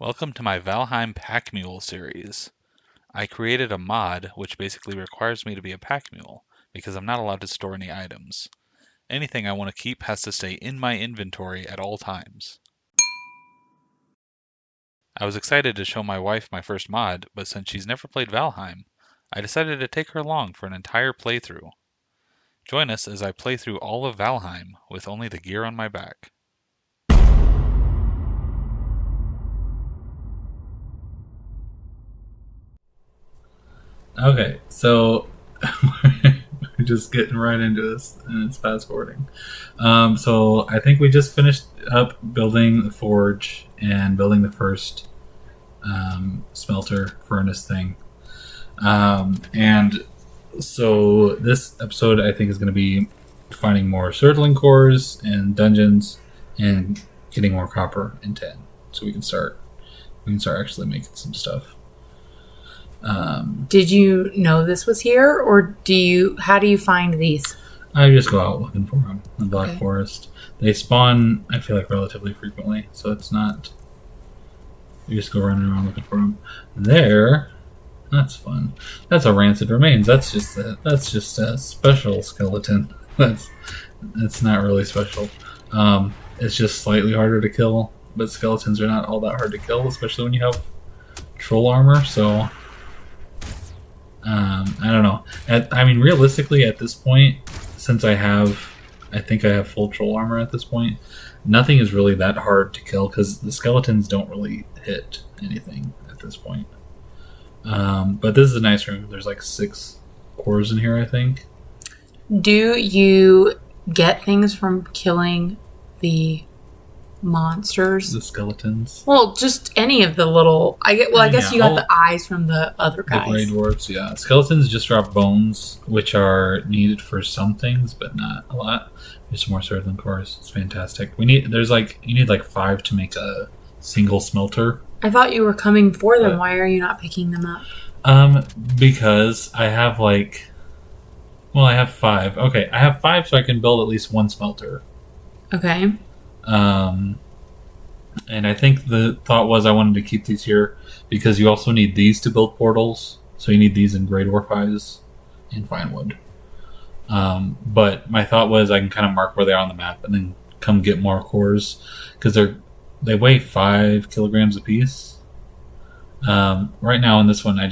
Welcome to my Valheim Pack Mule series. I created a mod which basically requires me to be a pack mule, because I'm not allowed to store any items. Anything I want to keep has to stay in my inventory at all times. I was excited to show my wife my first mod, but since she's never played Valheim, I decided to take her along for an entire playthrough. Join us as I play through all of Valheim with only the gear on my back. Okay, so we're just getting right into this, and it's fast forwarding. So I think we just finished up building the forge and building the first smelter furnace thing. And so this episode, I think, is going to be finding more surtling cores and dungeons and getting more copper and tin, so we can start actually making some stuff. Did you know this was here, or how do you find these? I just go out looking for them in the Black Forest. They spawn, I feel like, relatively frequently, so it's not... You just go running around looking for them. There, that's fun. That's a rancid remains. That's just a special skeleton. That's not really special. It's just slightly harder to kill, but skeletons are not all that hard to kill, especially when you have troll armor, so... I don't know. Realistically, at this point, since I think I have full troll armor at this point, nothing is really that hard to kill because the skeletons don't really hit anything at this point. But this is a nice room. There's like 6 cores in here, I think. Do you get things from killing the monsters? The skeletons? Well, just any of the little... I guess you got the eyes from the other guys. The Grey Dwarfs, yeah. Skeletons just drop bones, which are needed for some things, but not a lot. There's some more surtling cores. It's fantastic. You need like 5 to make a single smelter. I thought you were coming for them. Why are you not picking them up? Because I have I have 5. Okay, I have 5 so I can build at least 1 smelter. Okay. And I think the thought was I wanted to keep these here because you also need these to build portals. So you need these in Grey Dwarf eyes and fine wood. But my thought was I can kind of mark where they are on the map and then come get more cores because they weigh 5 kilograms a piece. Right now in this one, I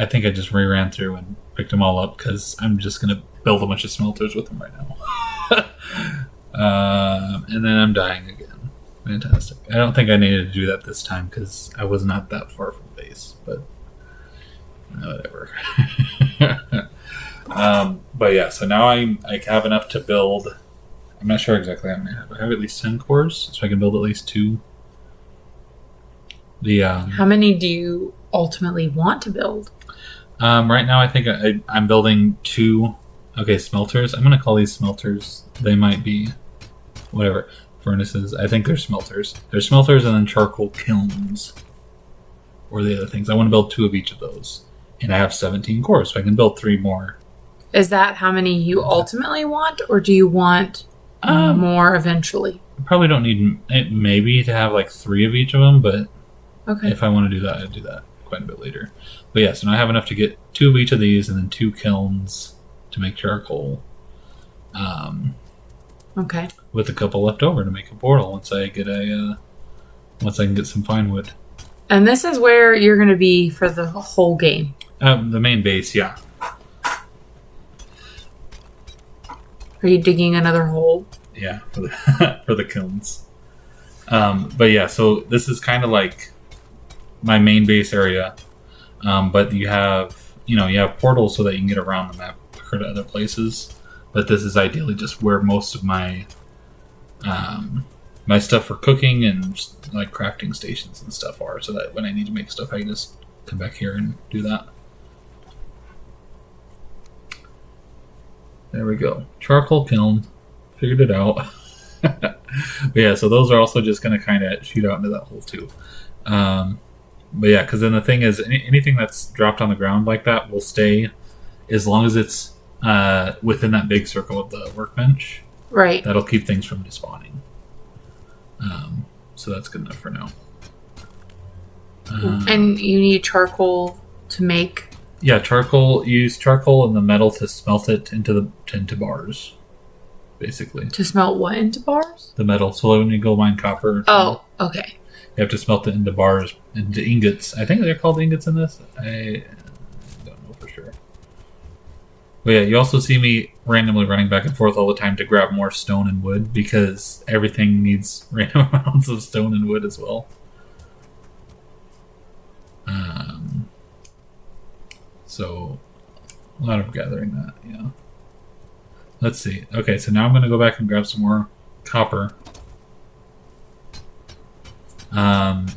think I just ran through and picked them all up because I'm just going to build a bunch of smelters with them right now. And then I'm dying again. Fantastic. I don't think I needed to do that this time because I was not that far from base, but whatever. But yeah, so now I have enough to build. I'm not sure exactly how many I have. I have at least 10 cores, so I can build at least 2. How many do you ultimately want to build? Right now, I think I'm building 2. Okay, smelters. I'm going to call these smelters. They might be whatever. Furnaces. I think they're smelters. There's smelters and then charcoal kilns. Or the other things. I want to build 2 of each of those. And I have 17 cores, so I can build 3 more. Is that how many you ultimately want, or do you want more eventually? I probably don't need maybe to have like 3 of each of them, but if I want to do that, I'd do that quite a bit later. But yeah, so now I have enough to get 2 of each of these and then 2 kilns to make charcoal. Okay. With a couple left over to make a portal once I can get some fine wood. And this is where you're going to be for the whole game. The main base, yeah. Are you digging another hole? Yeah, for the kilns. But yeah, so this is kind of like my main base area. But you have portals so that you can get around the map quicker to other places. But this is ideally just where most of my my stuff for cooking and like crafting stations and stuff are, so that when I need to make stuff, I can just come back here and do that. There we go. Charcoal kiln. Figured it out. But yeah, so those are also just going to kind of shoot out into that hole too. But yeah, because then the thing is, anything that's dropped on the ground like that will stay as long as it's within that big circle of the workbench. Right. That'll keep things from despawning. So that's good enough for now. And you need charcoal to make. Yeah, charcoal. You use charcoal and the metal to smelt it into bars, basically. To smelt what into bars? The metal. So when you go mine copper, Oh, okay. you have to smelt it into bars, into ingots. I think they're called ingots in this. I don't know for sure. But yeah, you also see me randomly running back and forth all the time to grab more stone and wood because everything needs random amounts of stone and wood as well. So, a lot of gathering that, yeah. Let's see. Okay, so now I'm going to go back and grab some more copper. Because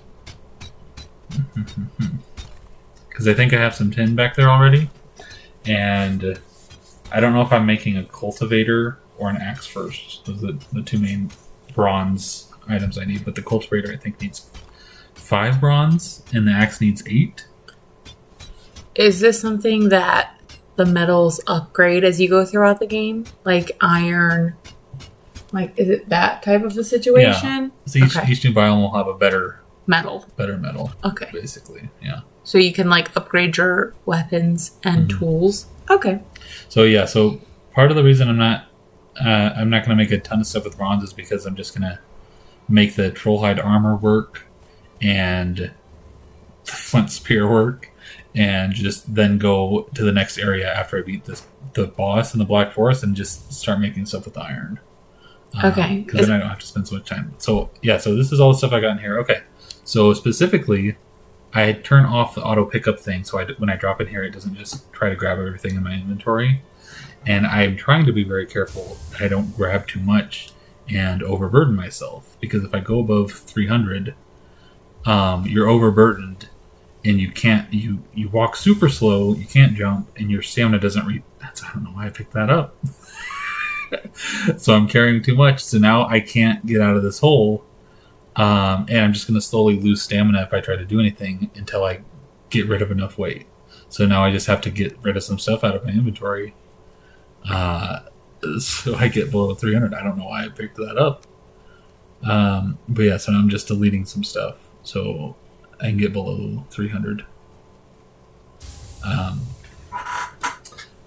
I think I have some tin back there already. And I don't know if I'm making a cultivator or an axe first. Those are the two main bronze items I need. But the cultivator, I think, needs 5 bronze, and the axe needs 8. Is this something that the metals upgrade as you go throughout the game? Like iron? Like, is it that type of a situation? Yeah. So each new biome will have a better metal. Okay. Basically, yeah. So you can like upgrade your weapons and tools. Okay. So part of the reason I'm not going to make a ton of stuff with bronze is because I'm just going to make the trollhide armor work and the flint spear work, and just then go to the next area after I beat the boss in the Black Forest and just start making stuff with iron. Okay. Because then I don't have to spend so much time. So this is all the stuff I got in here. Okay. So specifically, I turn off the auto pickup thing, so when I drop in here, it doesn't just try to grab everything in my inventory. And I'm trying to be very careful that I don't grab too much and overburden myself. Because if I go above 300, you're overburdened, and you can't. You walk super slow. You can't jump, and your stamina doesn't reach. I don't know why I picked that up. So I'm carrying too much. So now I can't get out of this hole. And I'm just going to slowly lose stamina if I try to do anything until I get rid of enough weight. So now I just have to get rid of some stuff out of my inventory. So I get below 300. I don't know why I picked that up. But yeah, so I'm just deleting some stuff so I can get below 300.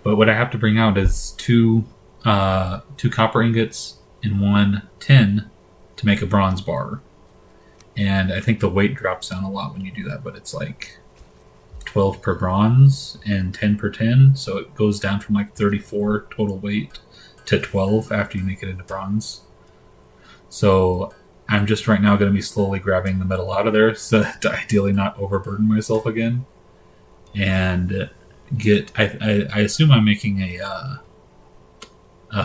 But what I have to bring out is two copper ingots and 1 tin to make a bronze bar. And I think the weight drops down a lot when you do that, but it's like 12 per bronze and 10 per tin. So it goes down from like 34 total weight to 12 after you make it into bronze. So I'm just right now going to be slowly grabbing the metal out of there so to ideally not overburden myself again. And I assume I'm making a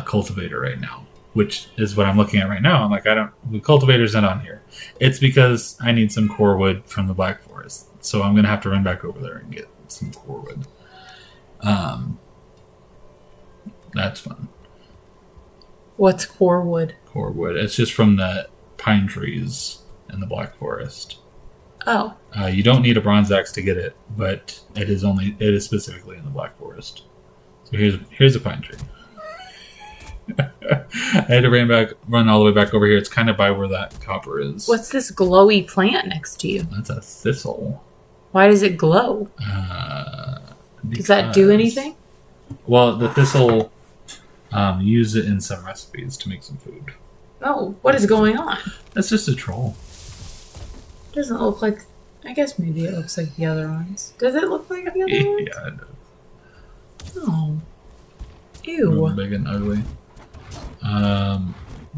cultivator right now, which is what I'm looking at right now. I'm like, the cultivator's not on here. It's because I need some core wood from the Black Forest. So I'm going to have to run back over there and get some core wood. That's fun. What's core wood? Core wood. It's just from the pine trees in the Black Forest. Oh. You don't need a bronze axe to get it, but it is specifically in the Black Forest. So here's a pine tree. I had to run all the way back over here. It's kind of by where that copper is. What's this glowy plant next to you? That's a thistle. Why does it glow? Does that do anything? Well, the thistle, use it in some recipes to make some food. Oh, what is going on? That's just a troll. Doesn't look like... I guess maybe it looks like the other ones. Does it look like the other ones? Yeah, it does. Oh. Ew. Really big and ugly.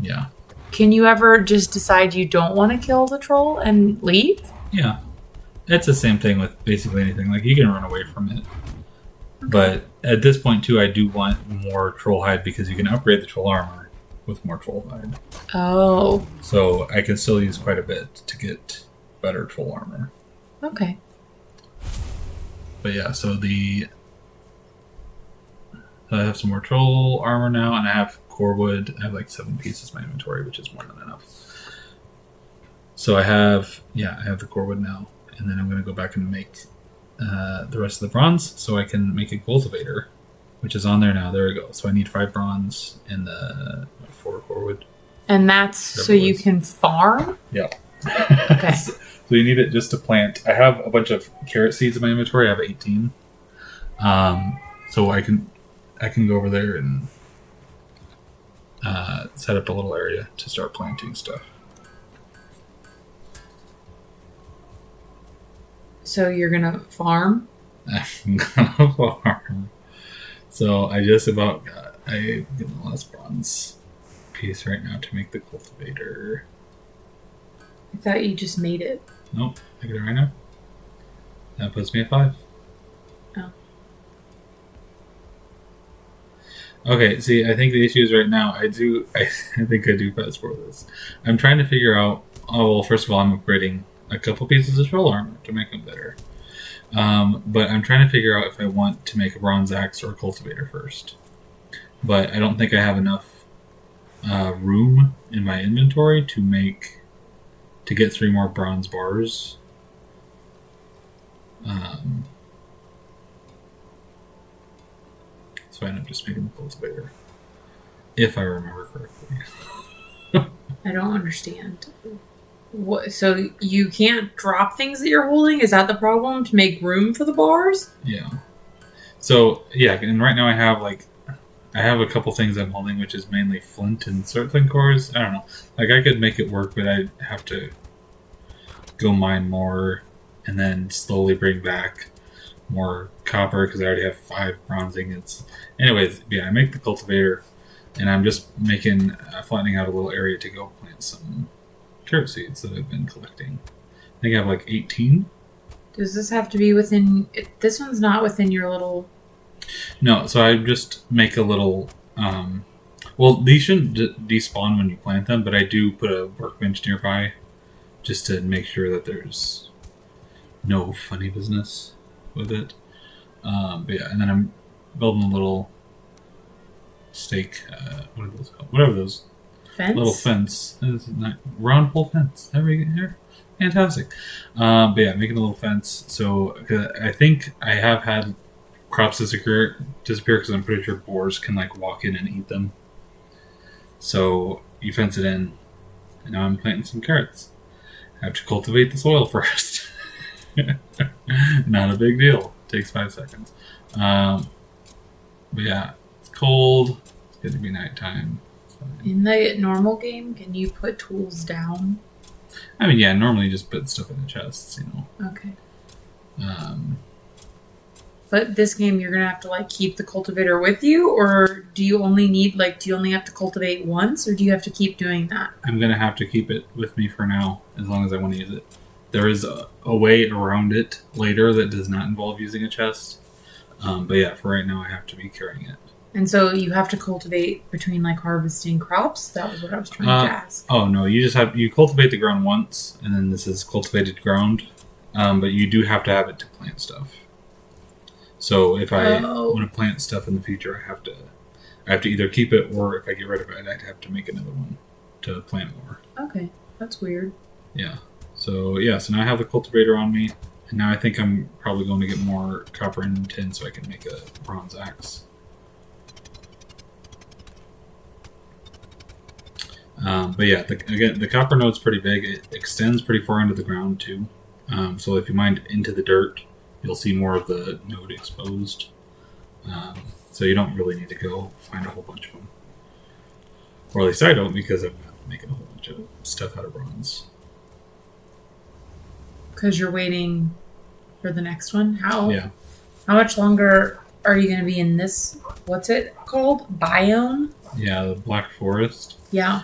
Yeah. Can you ever just decide you don't want to kill the troll and leave? Yeah. It's the same thing with basically anything. Like, you can run away from it. Okay. But at this point, too, I do want more troll hide because you can upgrade the troll armor with more troll hide. Oh. So I can still use quite a bit to get better troll armor. Okay. But yeah, so I have some more troll armor now, and I have core wood. I have like 7 pieces in my inventory, which is more than enough. So I have the core wood now, and then I'm going to go back and make the rest of the bronze so I can make a cultivator, which is on there now. There we go. So I need 5 bronze and 4 core wood. And that's so you can farm? Yeah. Okay. So you need it just to plant. I have a bunch of carrot seeds in my inventory. I have 18. So I can go over there and set up a little area to start planting stuff. So you're gonna farm? I'm gonna farm. So I just about got. I get the last bronze piece right now to make the cultivator. I thought you just made it. Nope, I get it right now. That puts me at 5. Oh. Okay, see, I think the issue is right now, I think I do fast forward this. I'm trying to figure out, well, first of all, I'm upgrading a couple pieces of troll armor to make them better. But I'm trying to figure out if I want to make a bronze axe or a cultivator first. But I don't think I have enough room in my inventory to get 3 more bronze bars. So I end up just making the cultivator, if I remember correctly. I don't understand. What? So you can't drop things that you're holding? Is that the problem? To make room for the bars? Yeah. So yeah, and right now I have a couple things I'm holding, which is mainly flint and circling cores. I don't know. Like I could make it work, but I'd have to go mine more, and then slowly bring back more copper because I already have 5 bronze ingots. Anyways, yeah, I make the cultivator, and I'm just flattening out a little area to go plant some carrot seeds that I've been collecting. I think I have like 18. Does this have to be within... This one's not within your little... No, so I just make a little... well, these shouldn't despawn when you plant them, but I do put a workbench nearby just to make sure that there's no funny business with it. But yeah, and then I'm building a little stake. What are those called? Whatever those. Fence? Little fence. Round pole fence. There we go. Fantastic. But yeah, making a little fence. So I think I have had crops disappear because I'm pretty sure boars can like walk in and eat them. So you fence it in, and now I'm planting some carrots. I have to cultivate the soil first. Not a big deal. Takes 5 seconds. But yeah, it's cold. It's going to be nighttime. In the normal game, can you put tools down? I mean, yeah, normally you just put stuff in the chests, you know. Okay. But this game, you're going to have to, like, keep the cultivator with you? Or do you only have to cultivate once? Or do you have to keep doing that? I'm going to have to keep it with me for now, as long as I want to use it. There is a way around it later that does not involve using a chest. But yeah, for right now, I have to be carrying it. And so you have to cultivate between, like, harvesting crops? That was what I was trying to ask. Oh, no, you cultivate the ground once, and then this is cultivated ground. But you do have to have it to plant stuff. So if I want to plant stuff in the future, I have to either keep it, or if I get rid of it, I'd have to make another one to plant more. Okay, that's weird. Yeah. So now I have the cultivator on me, and now I think I'm probably going to get more copper and tin so I can make a bronze axe. But yeah, the copper node's pretty big. It extends pretty far into the ground too. So if you mine into the dirt, you'll see more of the node exposed. So you don't really need to go find a whole bunch of them. Or at least I don't, because I'm not making a whole bunch of stuff out of bronze. Because you're waiting for the next one? How much longer are you going to be in this, what's it called? Biome? Yeah, the Black Forest. Yeah.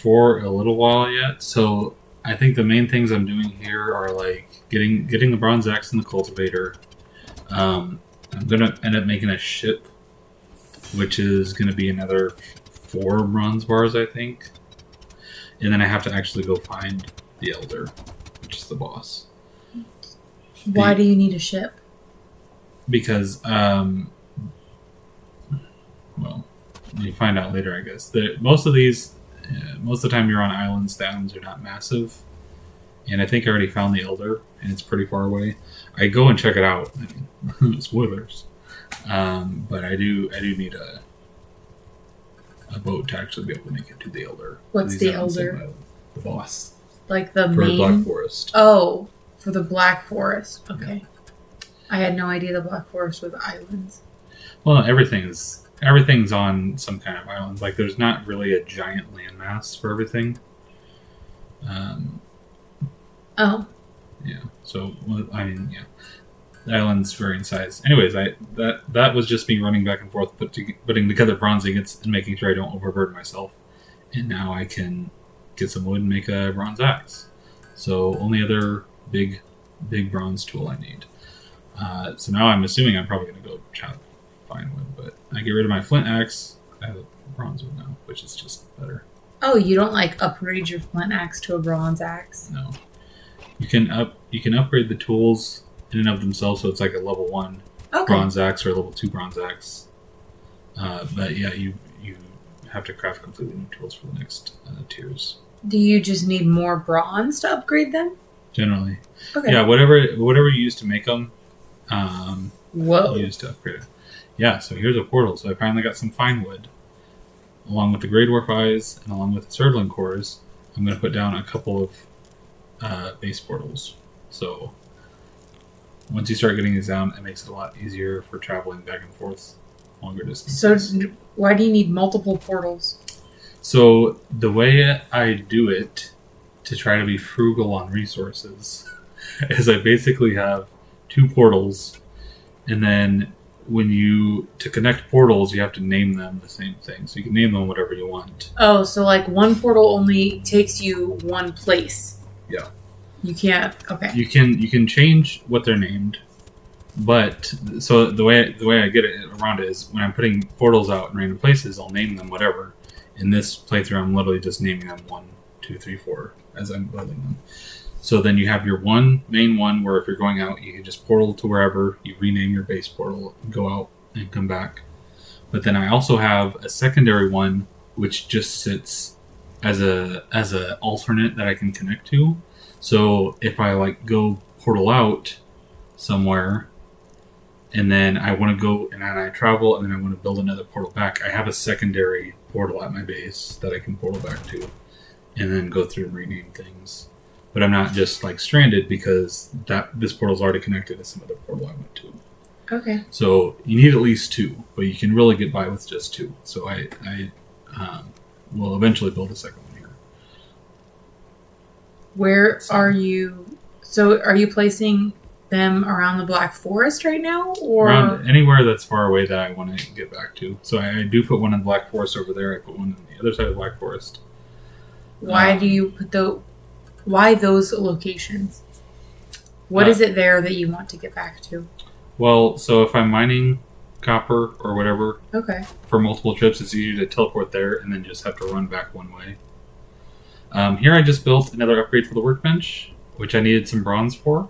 For a little while yet. So I think the main things I'm doing here are like getting the bronze axe and the cultivator. I'm gonna end up making a ship, which is gonna be another 4 bronze bars, I think. And then I have to actually go find the Elder, which is the boss. Why do you need a ship? Because well, you find out later, I guess. Most of the time you're on islands, the islands are not massive. And I think I already found the Elder, and it's pretty far away. I go and check it out. I mean, spoilers. But I do need a boat to actually be able to make it to the Elder. What's the Elder? The boss. Like the for main... Black Forest. Oh, for the Black Forest. Okay. Yeah. I had no idea the Black Forest was islands. Well, everything's on some kind of island. Like, there's not really a giant landmass for everything. Oh. Yeah. So, I mean, yeah. The islands vary in size. Anyways, that was just me running back and forth, putting together bronze ingots and making sure I don't overburden myself. And now I can get some wood and make a bronze axe. So, only other big bronze tool I need. So now I'm assuming I'm probably going to go chop fine wood, but I get rid of my flint axe. I have a bronze wood now, which is just better. Oh, you don't like upgrade your flint axe to a bronze axe? No. You can upgrade the tools in and of themselves, so it's like a level 1 bronze axe or a level 2 bronze axe. But yeah, you have to craft completely new tools for the next tiers. Do you just need more bronze to upgrade them? Generally. Okay. Yeah, whatever you use to make them, Whoa. you use to upgrade it. Yeah, so here's a portal. So I finally got some fine wood. Along with the Grey Dwarf Eyes and along with the Surtling cores, I'm going to put down a couple of base portals. So once you start getting these down, it makes it a lot easier for traveling back and forth longer distances. So why do you need multiple portals? So the way I do it to try to be frugal on resources is I basically have 2 portals, and then to connect portals, you have to name them the same thing. So you can name them whatever you want. Oh, so like one portal only takes you one place. Yeah. You can't. Okay. You can change what they're named, but so the way I get it around it is when I'm putting portals out in random places, I'll name them whatever. In this playthrough, I'm literally just naming them 1, 2, 3, 4 as I'm building them. So then you have your main one where if you're going out, you can just portal to wherever, you rename your base portal, go out and come back. But then I also have a secondary one which just sits as a alternate that I can connect to. So if I like go portal out somewhere and then I want to go and then I travel and then I want to build another portal back, I have a secondary portal at my base that I can portal back to and then go through and rename things. But I'm not just like stranded because this portal's already connected to some other portal I went to. Okay. So you need at least 2, but you can really get by with just 2. So I will eventually build a second one here. Where are you? So are you placing them around the Black Forest right now, or around anywhere that's far away that I want to get back to? So I do put one in the Black Forest over there. I put one on the other side of the Black Forest. Why do you put why those locations? What is it there that you want to get back to? Well, so if I'm mining copper or whatever for multiple trips, it's easier to teleport there and then just have to run back one way. Here I just built another upgrade for the workbench, which I needed some bronze for.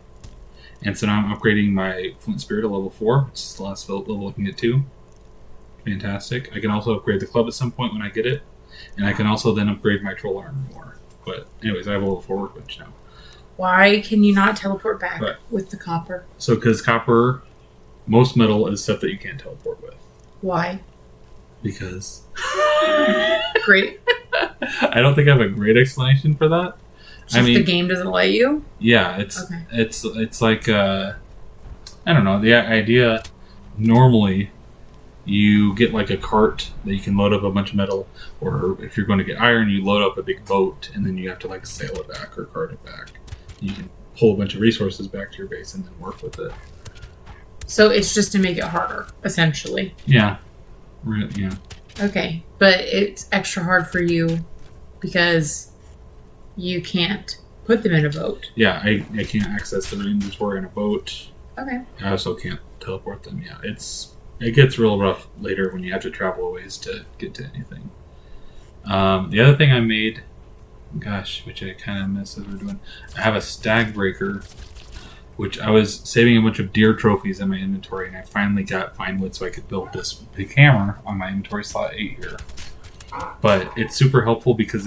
And so now I'm upgrading my Flint Spear to level 4, which is the last level I can get to. Fantastic. I can also upgrade the club at some point when I get it. And I can also then upgrade my troll armor more. But anyways, I have a level 4 workbench now. Why can you not teleport back with the copper? So because copper, most metal is stuff that you can't teleport with. Why? Because. Great. I don't think I have a great explanation for that. Just the game doesn't let you? Yeah, it's like I don't know, the idea normally you get like a cart that you can load up a bunch of metal, or if you're going to get iron, you load up a big boat and then you have to like sail it back or cart it back. You can pull a bunch of resources back to your base and then work with it. So it's just to make it harder, essentially. Yeah. Yeah. Okay, but it's extra hard for you because you can't put them in a boat. Yeah, I can't access their inventory in a boat. Okay. I also can't teleport them. Yeah, it gets real rough later when you have to travel a ways to get to anything. The other thing I made, which I kind of missed as we're doing, I have a Stagbreaker, which I was saving a bunch of deer trophies in my inventory, and I finally got fine wood so I could build this big hammer on my inventory slot 8 here. But it's super helpful because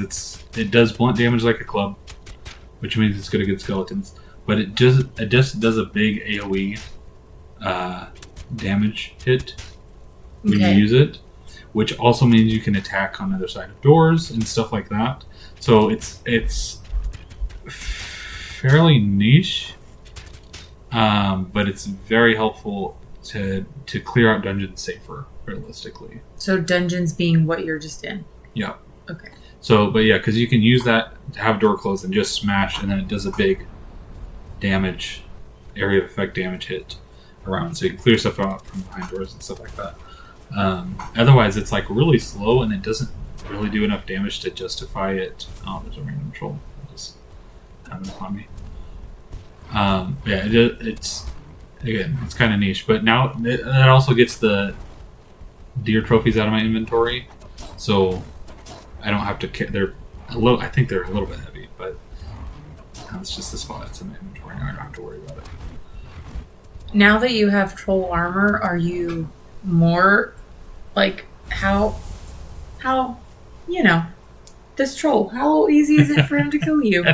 it does blunt damage like a club, which means it's good against skeletons. But it just does a big AoE damage hit when you use it, which also means you can attack on the other side of doors and stuff like that. So it's fairly niche, but it's very helpful to clear out dungeons safer, realistically. So dungeons being what you're just in. Yeah. Okay. So, but yeah, because you can use that to have door closed and just smash, and then it does a big damage, area of effect damage hit around. So you can clear stuff out from behind doors and stuff like that. Otherwise, it's like really slow, and it doesn't really do enough damage to justify it. Oh, there's a random troll just coming upon me. Yeah, it's again, it's kind of niche, but now that also gets the deer trophies out of my inventory, so I don't have to. They're a little. I think they're a little bit heavy, but it's just the spot that's in my inventory. Now I don't have to worry about it. Now that you have troll armor, are you more like how this troll? How easy is it for him to kill you?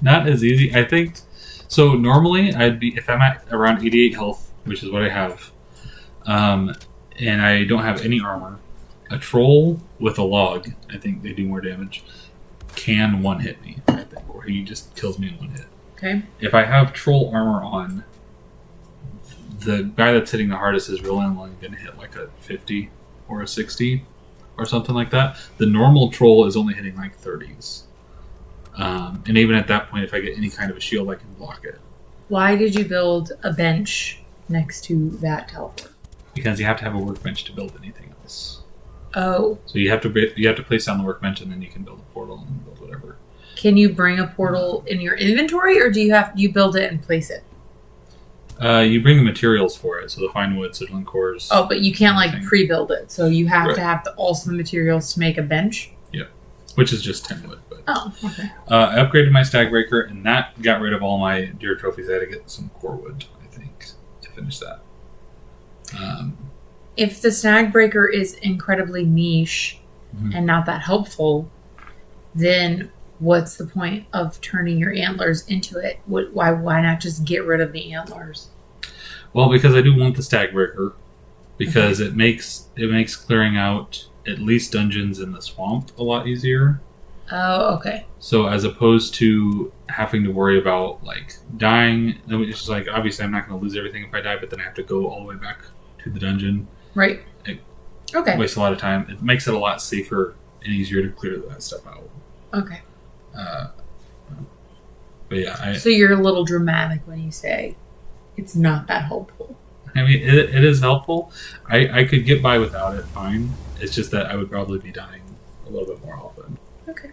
Not as easy. I think so. Normally, I'd be if I'm at around 88 health, which is what I have, and I don't have any armor. A troll with a log, I think they do more damage, can one-hit me, I think, or he just kills me in one hit. Okay. If I have troll armor on, the guy that's hitting the hardest is really only going to hit like a 50 or a 60 or something like that. The normal troll is only hitting like 30s. And even at that point, if I get any kind of a shield, I can block it. Why did you build a bench next to that teleport? Because you have to have a workbench to build anything else. Oh. So you have to place down the workbench, and then you can build a portal and build whatever. Can you bring a portal in your inventory, or do you build it and place it? You bring the materials for it, so the fine wood, signaling cores. Oh, but you can't like pre-build it, so you have to Right. have also the materials to make a bench. Yeah, which is just 10 wood. But Oh, okay. I upgraded my Stagbreaker, and that got rid of all my deer trophies. I had to get some core wood, I think, to finish that. If the Stagbreaker is incredibly niche Mhm. and not that helpful, then what's the point of turning your antlers into it? Why not just get rid of the antlers? Well, because I do want the Stagbreaker, because it makes clearing out at least dungeons in the swamp a lot easier. Oh, okay. So as opposed to having to worry about like dying, it's just like obviously I'm not going to lose everything if I die, but then I have to go all the way back to the dungeon. Right. It Okay. wastes a lot of time. It makes it a lot safer and easier to clear that stuff out. Okay. But yeah, So you're a little dramatic when you say it's not that helpful. I mean, it is helpful. I could get by without it fine. It's just that I would probably be dying a little bit more often. Okay.